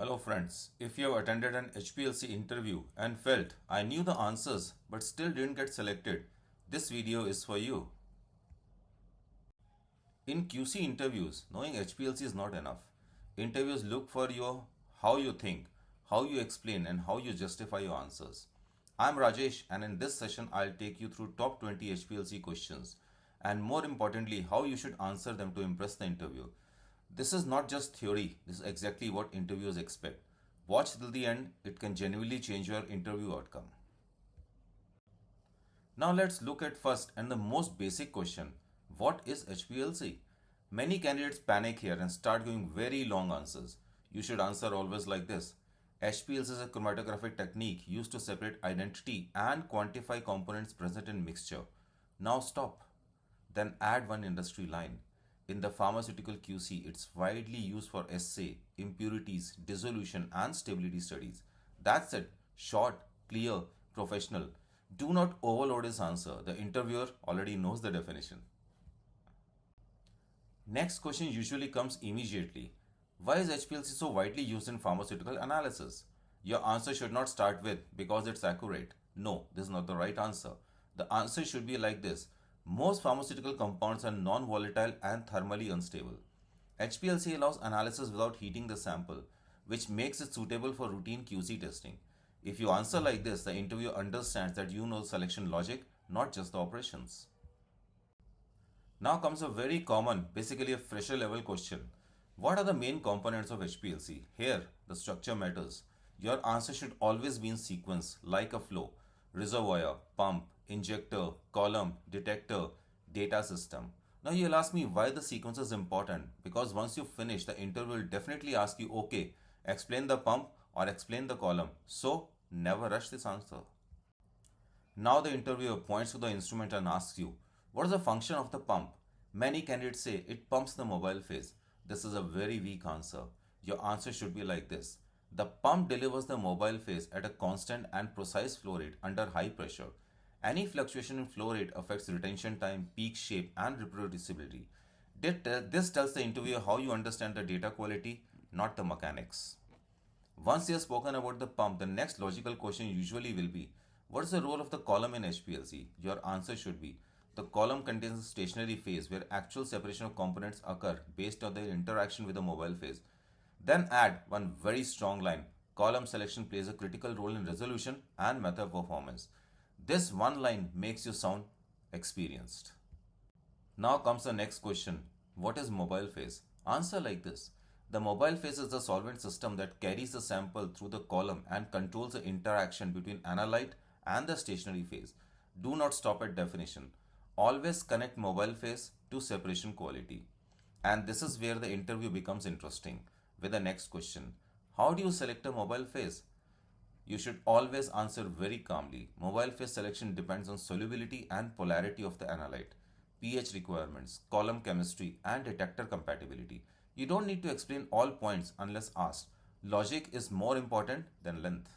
Hello friends, if you have attended an HPLC interview and felt I knew the answers but still didn't get selected, this video is for you. In QC interviews, knowing HPLC is not enough. Interviews look for your how you think, how you explain and how you justify your answers. I'm Rajesh and in this session I'll take you through top 20 HPLC questions and more importantly how you should answer them to impress the interview. This is not just theory, this is exactly what interviewers expect. Watch till the end, it can genuinely change your interview outcome. Now let's look at first and the most basic question. What is HPLC? Many candidates panic here and start giving very long answers. You should answer always like this. HPLC is a chromatographic technique used to separate identity and quantify components present in mixture. Now stop. Then add one industry line. In the pharmaceutical QC, it's widely used for assay, impurities, dissolution, and stability studies. That's it. Short, clear, professional. Do not overload his answer. The interviewer already knows the definition. Next question usually comes immediately. Why is HPLC so widely used in pharmaceutical analysis? Your answer should not start with because it's accurate. No, this is not the right answer. The answer should be like this. Most pharmaceutical compounds are non-volatile and thermally unstable. HPLC allows analysis without heating the sample, which makes it suitable for routine QC testing. If you answer like this, the interviewer understands that you know selection logic, not just the operations. Now comes a very common, basically a fresher level question. What are the main components of HPLC? Here, the structure matters. Your answer should always be in sequence, like a flow. Reservoir, pump, injector, column, detector, data system. Now you'll ask me why the sequence is important because once you finish, the interview will definitely ask you, okay, explain the pump or explain the column. So never rush this answer. Now the interviewer points to the instrument and asks you, what is the function of the pump? Many candidates say it pumps the mobile phase. This is a very weak answer. Your answer should be like this. The pump delivers the mobile phase at a constant and precise flow rate under high pressure. Any fluctuation in flow rate affects retention time, peak shape, and reproducibility. This tells the interviewer how you understand the data quality, not the mechanics. Once you have spoken about the pump, the next logical question usually will be, what is the role of the column in HPLC? Your answer should be, the column contains a stationary phase where actual separation of components occur based on their interaction with the mobile phase. Then add one very strong line. Column selection plays a critical role in resolution and method performance. This one line makes you sound experienced. Now comes the next question. What is mobile phase? Answer like this. The mobile phase is the solvent system that carries the sample through the column and controls the interaction between analyte and the stationary phase. Do not stop at definition. Always connect mobile phase to separation quality. And this is where the interview becomes interesting with the next question. How do you select a mobile phase? You should always answer very calmly. Mobile phase selection depends on solubility and polarity of the analyte, pH requirements, column chemistry, and detector compatibility. You don't need to explain all points unless asked. Logic is more important than length.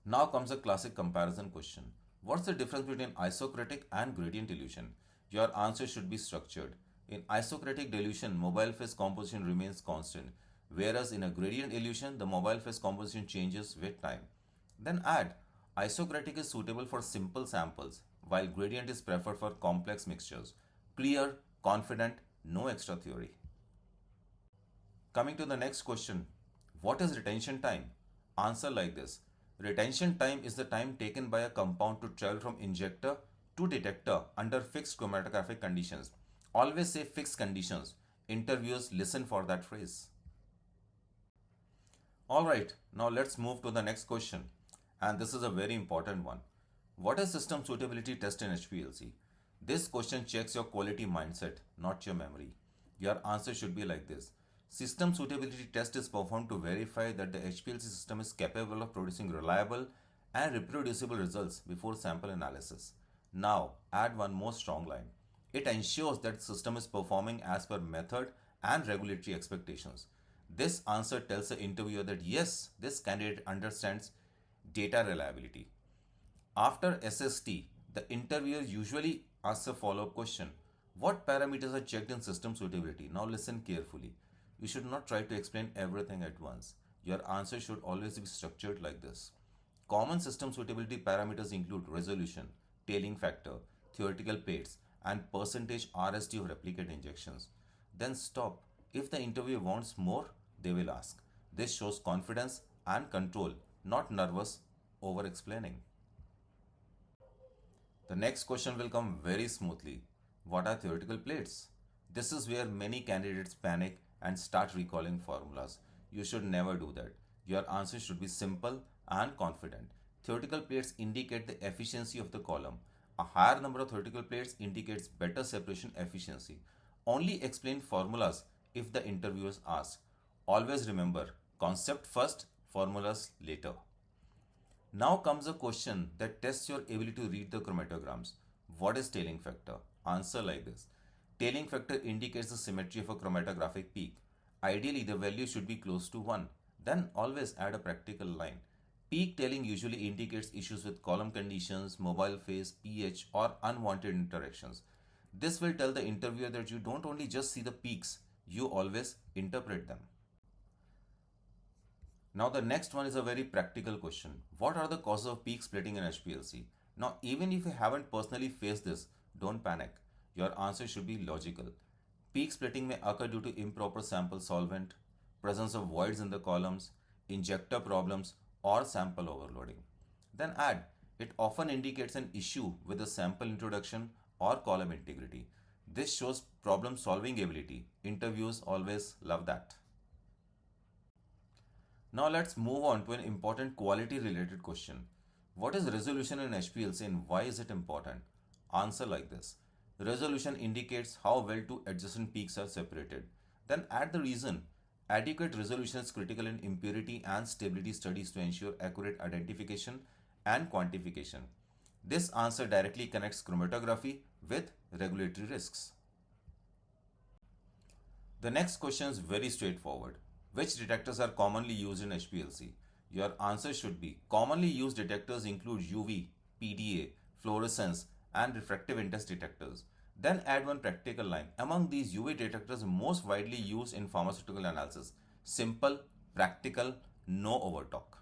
Now comes a classic comparison question. What's the difference between isocratic and gradient dilution? Your answer should be structured. In isocratic dilution, mobile phase composition remains constant, whereas in a gradient elution, the mobile phase composition changes with time. Then add, isocratic is suitable for simple samples, while gradient is preferred for complex mixtures. Clear, confident, no extra theory. Coming to the next question, what is retention time? Answer like this. Retention time is the time taken by a compound to travel from injector to detector under fixed chromatographic conditions. Always say fixed conditions. Interviewers listen for that phrase. Alright, now let's move to the next question. And this is a very important one. What is system suitability test in HPLC? This question checks your quality mindset, not your memory. Your answer should be like this. System suitability test is performed to verify that the HPLC system is capable of producing reliable and reproducible results before sample analysis. Now, add one more strong line. It ensures that the system is performing as per method and regulatory expectations. This answer tells the interviewer that yes, this candidate understands data reliability. After SST, the interviewer usually asks a follow-up question. What parameters are checked in system suitability? Now listen carefully. You should not try to explain everything at once. Your answer should always be structured like this. Common system suitability parameters include resolution, tailing factor, theoretical plates, and percentage RST of replicate injections. Then stop. If the interviewer wants more, they will ask. This shows confidence and control, not nervous over explaining. The next question will come very smoothly. What are theoretical plates? This is where many candidates panic and start recalling formulas. You should never do that. Your answer should be simple and confident. Theoretical plates indicate the efficiency of the column. A higher number of theoretical plates indicates better separation efficiency. Only explain formulas if the interviewers ask. Always remember, concept first, formulas later. Now comes a question that tests your ability to read the chromatograms. What is tailing factor? Answer like this. Tailing factor indicates the symmetry of a chromatographic peak. Ideally, the value should be close to 1. Then always add a practical line. Peak tailing usually indicates issues with column conditions, mobile phase, pH, or unwanted interactions. This will tell the interviewer that you don't only just see the peaks, you always interpret them. Now the next one is a very practical question. What are the causes of peak splitting in HPLC? Now even if you haven't personally faced this, don't panic. Your answer should be logical. Peak splitting may occur due to improper sample solvent, presence of voids in the columns, injector problems, or sample overloading. Then add, it often indicates an issue with the sample introduction or column integrity. This shows problem solving ability. Interviews always love that. Now let's move on to an important quality related question. What is resolution in HPLC and why is it important? Answer like this. Resolution indicates how well two adjacent peaks are separated. Then add the reason. Adequate resolution is critical in impurity and stability studies to ensure accurate identification and quantification. This answer directly connects chromatography with regulatory risks. The next question is very straightforward. Which detectors are commonly used in HPLC? Your answer should be commonly used detectors include UV, PDA, fluorescence, and refractive index detectors. Then add one practical line. Among these UV detectors most widely used in pharmaceutical analysis. Simple, practical, no overtalk.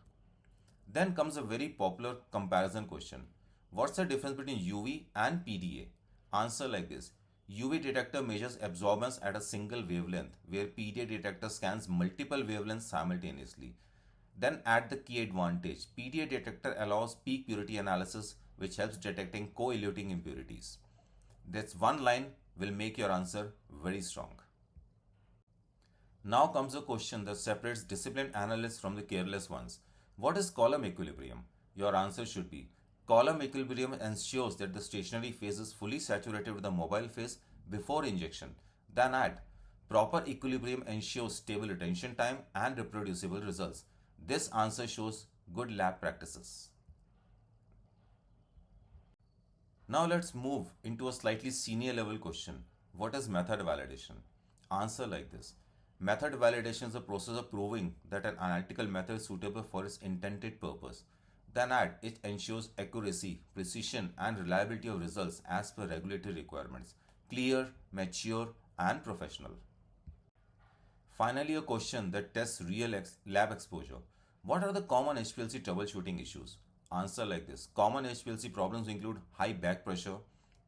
Then comes a very popular comparison question. What's the difference between UV and PDA? Answer like this. UV detector measures absorbance at a single wavelength, where PDA detector scans multiple wavelengths simultaneously. Then add the key advantage. PDA detector allows peak purity analysis, which helps detecting co-eluting impurities. This one line will make your answer very strong. Now comes a question that separates disciplined analysts from the careless ones. What is column equilibrium? Your answer should be column equilibrium ensures that the stationary phase is fully saturated with the mobile phase before injection. Then add proper equilibrium ensures stable retention time and reproducible results. This answer shows good lab practices. Now let's move into a slightly senior level question. What is method validation? Answer like this. Method validation is a process of proving that an analytical method is suitable for its intended purpose. Then add, it ensures accuracy, precision, and reliability of results as per regulatory requirements. Clear, mature, and professional. Finally, a question that tests real lab exposure. What are the common HPLC troubleshooting issues? Answer like this. Common HPLC problems include high back pressure,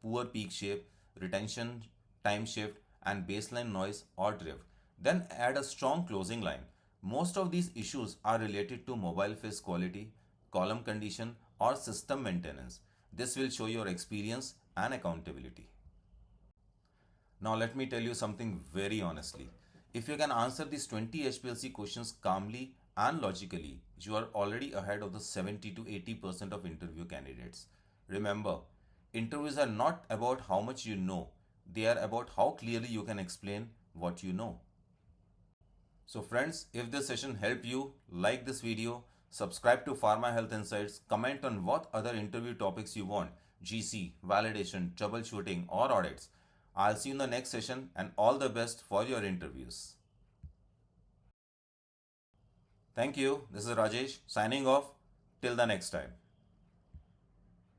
poor peak shape, retention, time shift, and baseline noise or drift. Then add a strong closing line. Most of these issues are related to mobile phase quality, column condition, or system maintenance. This will show your experience and accountability. Now let me tell you something very honestly. If you can answer these 20 HPLC questions calmly and logically, you are already ahead of the 70 to 80% of interview candidates. Remember, interviews are not about how much you know, they are about how clearly you can explain what you know. So friends, if this session helped you, like this video, subscribe to Pharma Health Insights, comment on what other interview topics you want, GC, validation, troubleshooting, or audits. I'll see you in the next session and all the best for your interviews. Thank you. This is Rajesh signing off. Till the next time.